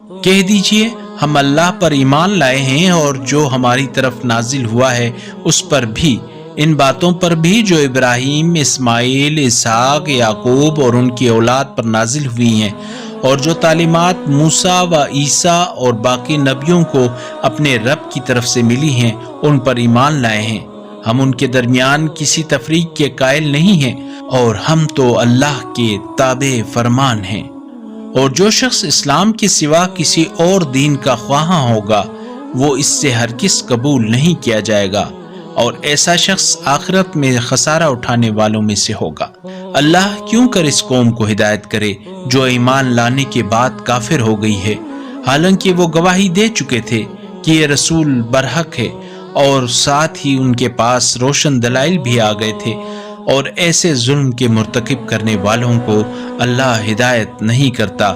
کہہ دیجئے ہم اللہ پر ایمان لائے ہیں اور جو ہماری طرف نازل ہوا ہے اس پر بھی، ان باتوں پر بھی جو ابراہیم، اسماعیل، اسحاق، یعقوب اور ان کی اولاد پر نازل ہوئی ہیں، اور جو تعلیمات موسیٰ و عیسیٰ اور باقی نبیوں کو اپنے رب کی طرف سے ملی ہیں ان پر ایمان لائے ہیں۔ ہم ان کے درمیان کسی تفریق کے قائل نہیں ہیں، اور ہم تو اللہ کے تابع فرمان ہیں۔ اور جو شخص اسلام کے سوا کسی اور دین کا خواہاں ہوگا وہ اس سے ہرگز قبول نہیں کیا جائے گا، اور ایسا شخص آخرت میں خسارہ اٹھانے والوں میں سے ہوگا۔ اللہ کیوں کر اس قوم کو ہدایت کرے جو ایمان لانے کے بعد کافر ہو گئی ہے، حالانکہ وہ گواہی دے چکے تھے کہ یہ رسول برحق ہے، اور ساتھ ہی ان کے پاس روشن دلائل بھی آ گئے تھے۔ اور ایسے ظلم کے مرتکب کرنے والوں کو اللہ ہدایت نہیں کرتا۔